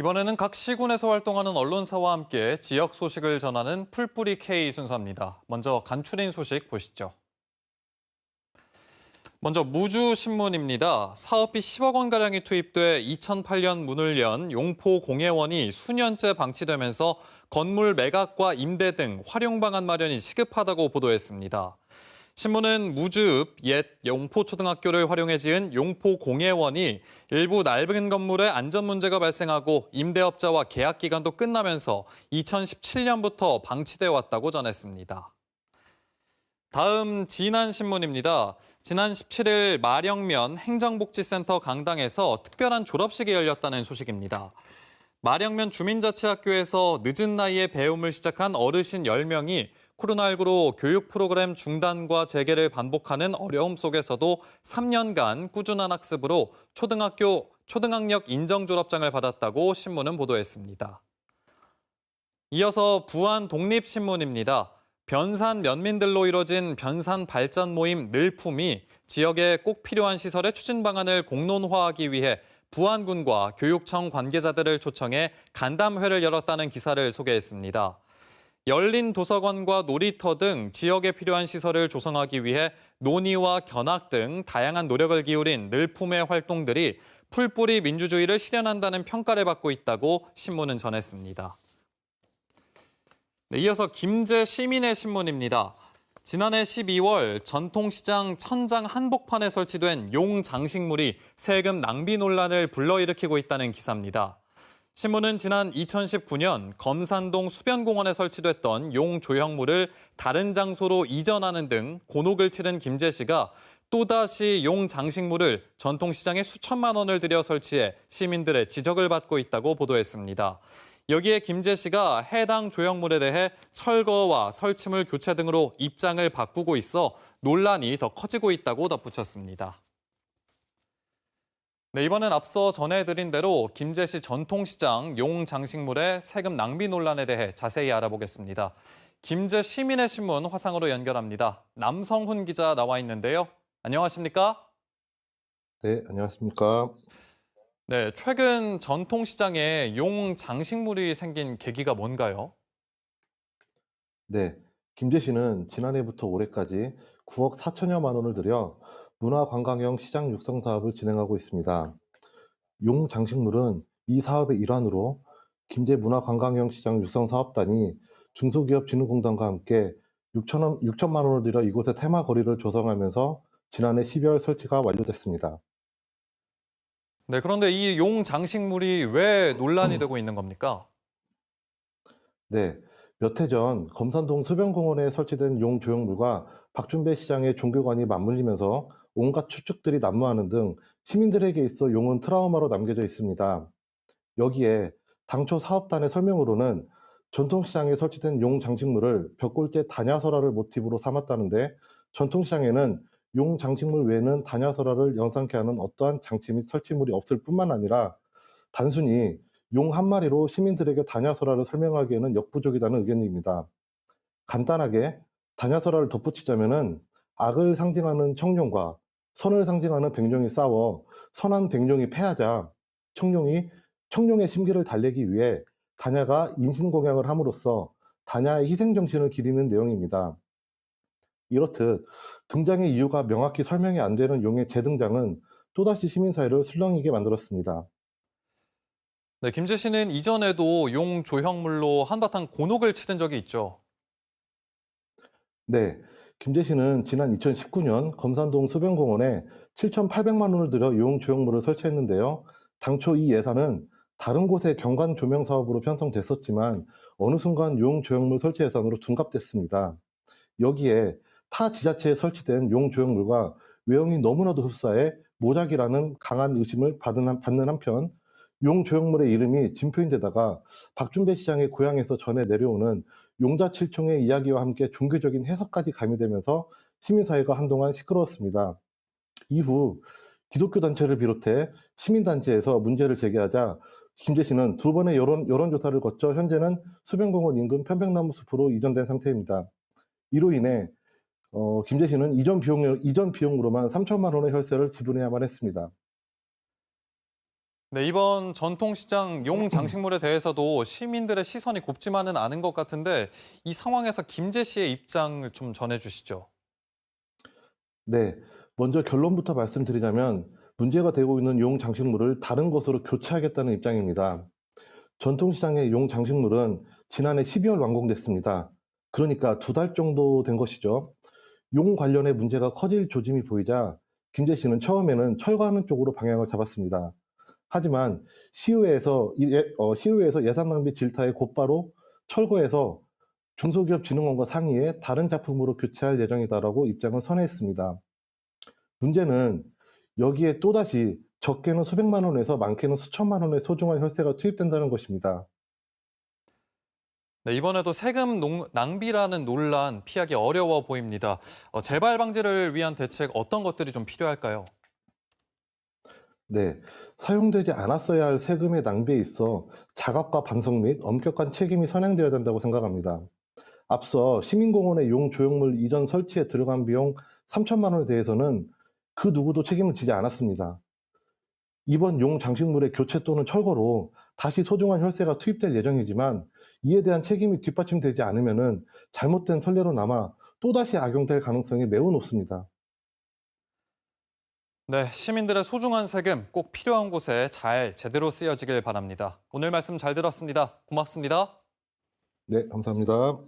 이번에는 각 시군에서 활동하는 언론사와 함께 지역 소식을 전하는 풀뿌리 K 순서입니다. 먼저 간추린 소식 보시죠. 먼저 무주신문입니다. 사업비 10억 원가량이 투입돼 2008년 문을 연 용포공예원이 수년째 방치되면서 건물 매각과 임대 등 활용 방안 마련이 시급하다고 보도했습니다. 신문은 무주읍 옛 용포초등학교를 활용해 지은 용포공예원이 일부 낡은 건물에 안전 문제가 발생하고 임대업자와 계약 기간도 끝나면서 2017년부터 방치돼 왔다고 전했습니다. 다음 진안신문입니다. 지난 17일 마령면 행정복지센터 강당에서 특별한 졸업식이 열렸다는 소식입니다. 마령면 주민자치학교에서 늦은 나이에 배움을 시작한 어르신 10명이 코로나19로 교육 프로그램 중단과 재개를 반복하는 어려움 속에서도 3년간 꾸준한 학습으로 초등학력 인정 졸업장을 받았다고 신문은 보도했습니다. 이어서 부안 독립신문입니다. 변산 면민들로 이뤄진 변산 발전 모임 늘품이 지역에 꼭 필요한 시설의 추진 방안을 공론화하기 위해 부안군과 교육청 관계자들을 초청해 간담회를 열었다는 기사를 소개했습니다. 열린 도서관과 놀이터 등 지역에 필요한 시설을 조성하기 위해 논의와 견학 등 다양한 노력을 기울인 늘품의 활동들이 풀뿌리 민주주의를 실현한다는 평가를 받고 있다고 신문은 전했습니다. 이어서 김제 시민의 신문입니다. 지난해 12월 전통시장 천장 한복판에 설치된 용 장식물이 세금 낭비 논란을 불러일으키고 있다는 기사입니다. 신문은 지난 2019년 검산동 수변공원에 설치됐던 용 조형물을 다른 장소로 이전하는 등 곤혹을 치른 김제 씨가 또다시 용 장식물을 전통시장에 수천만 원을 들여 설치해 시민들의 지적을 받고 있다고 보도했습니다. 여기에 김제 씨가 해당 조형물에 대해 철거와 설치물 교체 등으로 입장을 바꾸고 있어 논란이 더 커지고 있다고 덧붙였습니다. 네, 이번엔 앞서 전해드린 대로 김제 씨 전통시장 용 장식물의 세금 낭비 논란에 대해 자세히 알아보겠습니다. 김제 시민의 신문 화상으로 연결합니다. 남성훈 기자 나와 있는데요. 안녕하십니까? 네, 안녕하십니까. 네, 최근 전통시장에 용 장식물이 생긴 계기가 뭔가요? 네, 김제 씨는 지난해부터 올해까지 9억 4천여만 원을 들여 문화관광형 시장 육성 사업을 진행하고 있습니다. 용 장식물은 이 사업의 일환으로 김제 문화관광형 시장 육성 사업단이 중소기업진흥공단과 함께 6천만 원을 들여 이곳에 테마 거리를 조성하면서 지난해 12월 설치가 완료됐습니다. 네, 그런데 이 용 장식물이 왜 논란이 되고 있는 겁니까? 네, 몇 해 전 검산동 수변공원에 설치된 용 조형물과 박준배 시장의 종교관이 맞물리면서 온갖 추측들이 난무하는 등 시민들에게 있어 용은 트라우마로 남겨져 있습니다. 여기에 당초 사업단의 설명으로는 전통시장에 설치된 용 장식물을 벽골재 다냐설화를 모티브로 삼았다는데 전통시장에는 용 장식물 외에는 다냐설화를 연상케 하는 어떠한 장치 및 설치물이 없을 뿐만 아니라 단순히 용 한 마리로 시민들에게 다냐설화를 설명하기에는 역부족이라는 의견입니다. 간단하게 다냐설화를 덧붙이자면은 악을 상징하는 청룡과 선을 상징하는 백룡이 싸워 선한 백룡이 패하자 청룡의 심기를 달래기 위해 다냐가 인신공양을 함으로써 다냐의 희생 정신을 기리는 내용입니다. 이렇듯 등장의 이유가 명확히 설명이 안 되는 용의 재등장은 또다시 시민사회를 술렁이게 만들었습니다. 네, 김재 씨는 이전에도 용 조형물로 한바탕 곤혹을 치른 적이 있죠. 네, 김제 씨는 지난 2019년 검산동 수변공원에 7,800만 원을 들여 용 조형물을 설치했는데요. 당초 이 예산은 다른 곳의 경관 조명 사업으로 편성됐었지만 어느 순간 용 조형물 설치 예산으로 둔갑됐습니다. 여기에 타 지자체에 설치된 용 조형물과 외형이 너무나도 흡사해 모작이라는 강한 의심을 받는 한편 용 조형물의 이름이 진표인데다가 박준배 시장의 고향에서 전해 내려오는 용자칠총의 이야기와 함께 종교적인 해석까지 가미되면서 시민사회가 한동안 시끄러웠습니다. 이후 기독교 단체를 비롯해 시민단체에서 문제를 제기하자 김재 씨는 두 번의 여론조사를 거쳐 현재는 수변공원 인근 편백나무 숲으로 이전된 상태입니다. 이로 인해 김재 씨는 이전 비용으로만 3천만 원의 혈세를 지불해야만 했습니다. 네, 이번 전통시장 용 장식물에 대해서도 시민들의 시선이 곱지만은 않은 것 같은데 이 상황에서 김재 씨의 입장을 좀 전해주시죠. 네, 먼저 결론부터 말씀드리자면 문제가 되고 있는 용 장식물을 다른 것으로 교체하겠다는 입장입니다. 전통시장의 용 장식물은 지난해 12월 완공됐습니다. 그러니까 2달 정도 된 것이죠. 용 관련의 문제가 커질 조짐이 보이자 김재 씨는 처음에는 철거하는 쪽으로 방향을 잡았습니다. 하지만 시의회에서 예산 낭비 질타에 곧바로 철거해서 중소기업진흥원과 상의해 다른 작품으로 교체할 예정이다라고 입장을 선회했습니다. 문제는 여기에 또다시 적게는 수백만 원에서 많게는 수천만 원의 소중한 혈세가 투입된다는 것입니다. 네, 이번에도 낭비라는 논란 피하기 어려워 보입니다. 재발 방지를 위한 대책 어떤 것들이 좀 필요할까요? 네, 사용되지 않았어야 할 세금의 낭비에 있어 자각과 반성 및 엄격한 책임이 선행되어야 된다고 생각합니다. 앞서 시민공원의 용 조형물 이전 설치에 들어간 비용 3천만 원에 대해서는 그 누구도 책임을 지지 않았습니다. 이번 용 장식물의 교체 또는 철거로 다시 소중한 혈세가 투입될 예정이지만 이에 대한 책임이 뒷받침되지 않으면 잘못된 선례로 남아 또다시 악용될 가능성이 매우 높습니다. 네, 시민들의 소중한 세금 꼭 필요한 곳에 제대로 쓰여지길 바랍니다. 오늘 말씀 잘 들었습니다. 고맙습니다. 네, 감사합니다.